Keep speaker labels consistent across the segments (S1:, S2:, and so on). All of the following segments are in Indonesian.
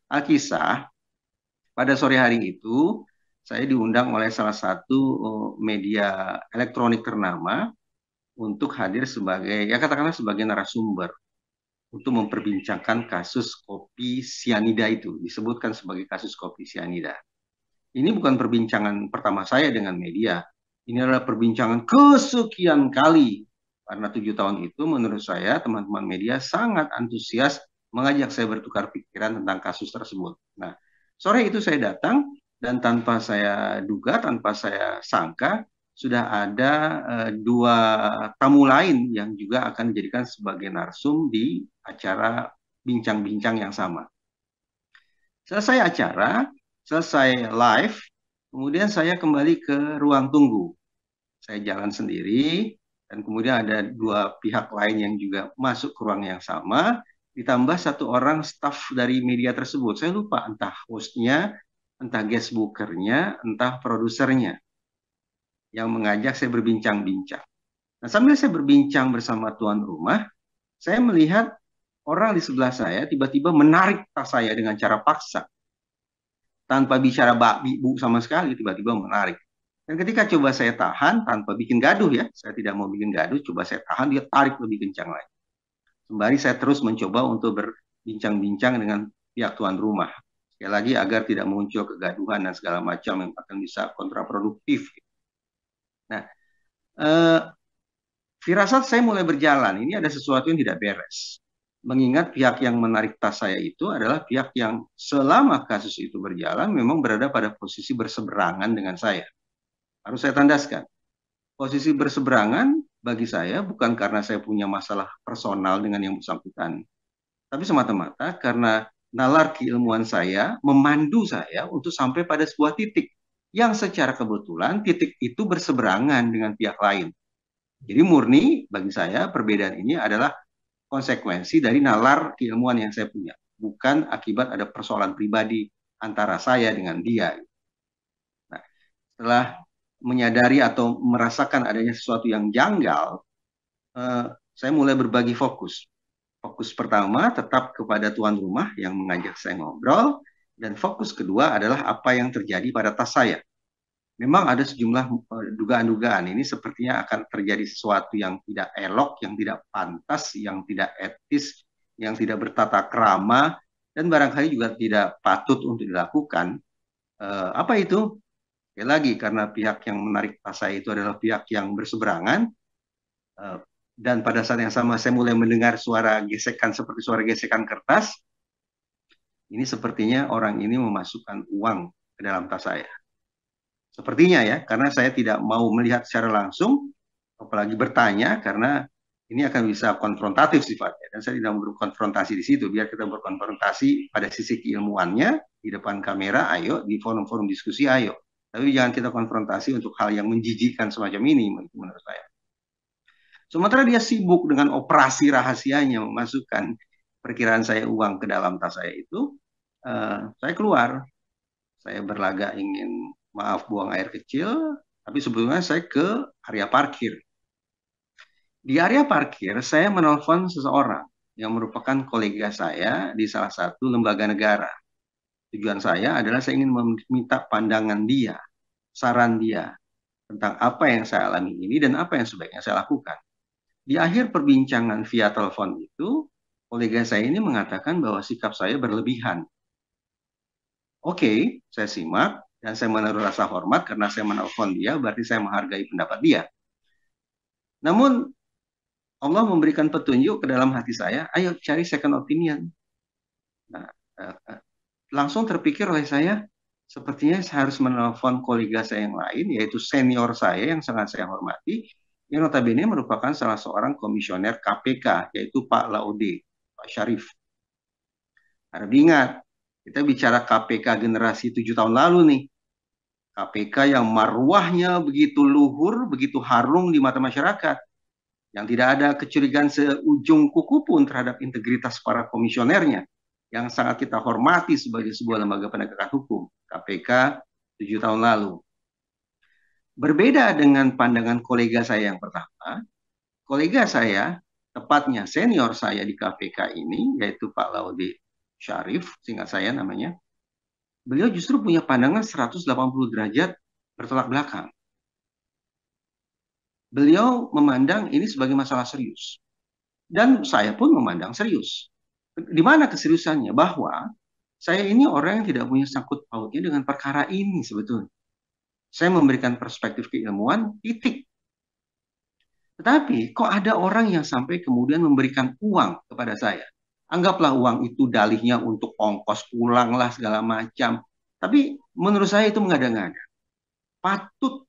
S1: Alkisah, pada sore hari itu saya diundang oleh salah satu media elektronik ternama untuk hadir sebagai, ya katakanlah sebagai narasumber untuk memperbincangkan kasus kopi sianida itu, disebutkan sebagai kasus kopi sianida. Ini bukan perbincangan pertama saya dengan media. Ini adalah perbincangan kesekian kali. Karena 7 tahun itu menurut saya teman-teman media sangat antusias mengajak saya bertukar pikiran tentang kasus tersebut. Nah, sore itu saya datang dan tanpa saya duga, tanpa saya sangka, sudah ada dua tamu lain yang juga akan dijadikan sebagai narsum di acara bincang-bincang yang sama. Selesai acara, selesai live, kemudian saya kembali ke ruang tunggu. Saya jalan sendiri, dan kemudian ada dua pihak lain yang juga masuk ke ruang yang sama, ditambah satu orang staf dari media tersebut. Saya lupa entah hostnya, entah guest bookernya, entah produsernya yang mengajak saya berbincang-bincang. Nah, sambil saya berbincang bersama tuan rumah, saya melihat orang di sebelah saya tiba-tiba menarik tas saya dengan cara paksa tanpa bicara babi bu sama sekali, tiba-tiba menarik. Dan ketika coba saya tahan tanpa bikin gaduh ya, saya tidak mau bikin gaduh, coba saya tahan, dia tarik lebih kencang lagi. Sembari saya terus mencoba untuk berbincang-bincang dengan pihak tuan rumah. Sekali lagi agar tidak muncul kegaduhan dan segala macam yang akan bisa kontraproduktif. Nah, eh, firasat saya mulai berjalan. Ini ada sesuatu yang tidak beres. Mengingat pihak yang menarik tas saya itu adalah pihak yang selama kasus itu berjalan memang berada pada posisi berseberangan dengan saya. Harus saya tandaskan. Posisi berseberangan bagi saya bukan karena saya punya masalah personal dengan yang bersangkutan, tapi semata-mata karena nalar keilmuan saya memandu saya untuk sampai pada sebuah titik yang secara kebetulan titik itu berseberangan dengan pihak lain. Jadi murni bagi saya perbedaan ini adalah konsekuensi dari nalar keilmuan yang saya punya, bukan akibat ada persoalan pribadi antara saya dengan dia. Nah, setelah menyadari atau merasakan adanya sesuatu yang janggal, eh, saya mulai berbagi fokus. Fokus pertama tetap kepada tuan rumah yang mengajak saya ngobrol, dan fokus kedua adalah apa yang terjadi pada tas saya. Memang ada sejumlah dugaan-dugaan ini sepertinya akan terjadi sesuatu yang tidak elok, yang tidak pantas, yang tidak etis, yang tidak bertata krama, dan barangkali juga tidak patut untuk dilakukan. Apa itu? Sekali lagi, karena pihak yang menarik tas saya itu adalah pihak yang berseberangan, eh, dan pada saat yang sama saya mulai mendengar suara gesekan seperti suara gesekan kertas. Ini sepertinya orang ini memasukkan uang ke dalam tas saya. Sepertinya ya, karena saya tidak mau melihat secara langsung, apalagi bertanya, karena ini akan bisa konfrontatif sifatnya. Dan saya tidak mau berkonfrontasi di situ, biar kita berkonfrontasi pada sisi keilmuannya, di depan kamera, ayo, di forum-forum diskusi, ayo. Tapi jangan kita konfrontasi untuk hal yang menjijikkan semacam ini, menurut saya. Sementara dia sibuk dengan operasi rahasianya, memasukkan perkiraan saya uang ke dalam tas saya itu, saya keluar. Saya berlagak ingin, maaf, buang air kecil, tapi sebetulnya saya ke area parkir. Di area parkir, saya menelpon seseorang yang merupakan kolega saya di salah satu lembaga negara. Tujuan saya adalah saya ingin meminta pandangan dia, saran dia tentang apa yang saya alami ini dan apa yang sebaiknya saya lakukan. Di akhir perbincangan via telepon itu, kolega saya ini mengatakan bahwa sikap saya berlebihan. Oke, saya simak dan saya menaruh rasa hormat karena saya menelpon dia, berarti saya menghargai pendapat dia. Namun Allah memberikan petunjuk ke dalam hati saya, ayo cari second opinion. Nah, langsung terpikir oleh saya, sepertinya saya harus menelpon kolega saya yang lain, yaitu senior saya yang sangat saya hormati, yang notabene merupakan salah seorang komisioner KPK, yaitu Pak Laude, Pak Syarif. Harap diingat, kita bicara KPK generasi 7 tahun lalu nih. KPK yang marwahnya begitu luhur, begitu harum di mata masyarakat. Yang tidak ada kecurigaan seujung kuku pun terhadap integritas para komisionernya. Yang sangat kita hormati sebagai sebuah lembaga penegakan hukum. KPK 7 tahun lalu. Berbeda dengan pandangan kolega saya yang pertama, kolega saya, tepatnya senior saya di KPK ini, yaitu Pak Laude Syarif, singkat saya namanya, beliau justru punya pandangan 180 derajat bertolak belakang. Beliau memandang ini sebagai masalah serius. Dan saya pun memandang serius. Di mana keseriusannya? Bahwa saya ini orang yang tidak punya sangkut pautnya dengan perkara ini sebetulnya. Saya memberikan perspektif keilmuan, titik. Tetapi kok ada orang yang sampai kemudian memberikan uang kepada saya. Anggaplah uang itu dalihnya untuk ongkos pulang lah segala macam. Tapi menurut saya itu mengada-ngada. Patut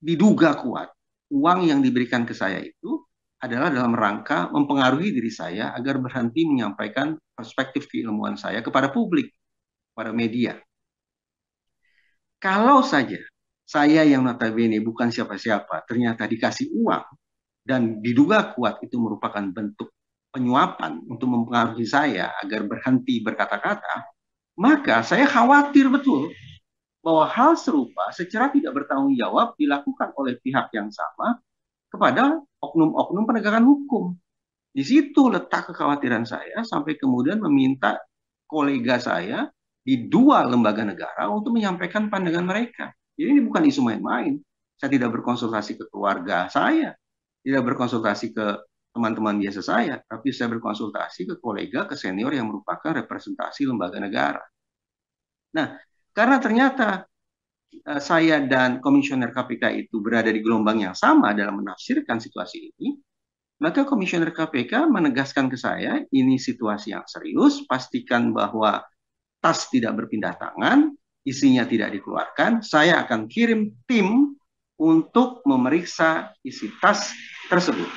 S1: diduga kuat uang yang diberikan ke saya itu adalah dalam rangka mempengaruhi diri saya agar berhenti menyampaikan perspektif keilmuan saya kepada publik, pada media. Kalau saja saya yang notabene bukan siapa-siapa ternyata dikasih uang dan diduga kuat itu merupakan bentuk penyuapan untuk mempengaruhi saya agar berhenti berkata-kata, maka saya khawatir betul bahwa hal serupa secara tidak bertanggung jawab dilakukan oleh pihak yang sama kepada oknum-oknum penegakan hukum. Di situ letak kekhawatiran saya sampai kemudian meminta kolega saya di dua lembaga negara untuk menyampaikan pandangan mereka. Jadi ini bukan isu main-main. Saya tidak berkonsultasi ke keluarga saya, tidak berkonsultasi ke teman-teman biasa saya, tapi saya berkonsultasi ke kolega, ke senior yang merupakan representasi lembaga negara. Nah, karena ternyata saya dan komisioner KPK itu berada di gelombang yang sama dalam menafsirkan situasi ini, maka komisioner KPK menegaskan ke saya, ini situasi yang serius, pastikan bahwa tas tidak berpindah tangan, isinya tidak dikeluarkan, saya akan kirim tim untuk memeriksa isi tas tersebut.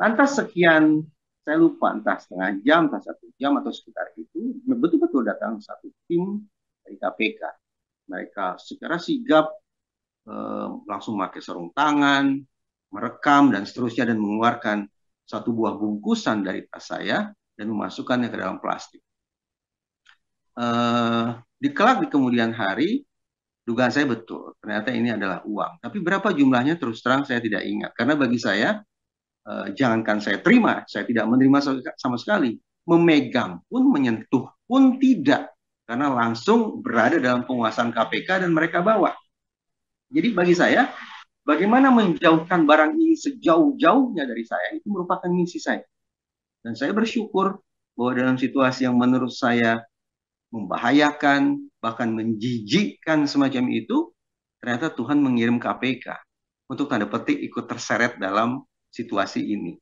S1: Lantas sekian, saya lupa entah setengah jam, entah 1 jam atau sekitar itu, betul-betul datang satu tim dari KPK. Mereka secara sigap langsung pakai sarung tangan, merekam dan seterusnya dan mengeluarkan satu buah bungkusan dari tas saya dan memasukkannya ke dalam plastik. Kelak di kemudian hari, dugaan saya betul, ternyata ini adalah uang. Tapi berapa jumlahnya terus terang saya tidak ingat. Karena bagi saya, jangankan saya terima, saya tidak menerima sama sekali. Memegang pun, menyentuh pun tidak. Karena langsung berada dalam penguasaan KPK dan mereka bawa. Jadi bagi saya, bagaimana menjauhkan barang ini sejauh-jauhnya dari saya, itu merupakan misi saya. Dan saya bersyukur bahwa dalam situasi yang menurut saya membahayakan, bahkan menjijikkan semacam itu, ternyata Tuhan mengirim KPK untuk tanda petik ikut terseret dalam situasi ini.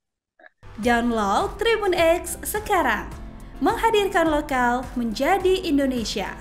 S2: Download Tribun X sekarang, menghadirkan lokal menjadi Indonesia.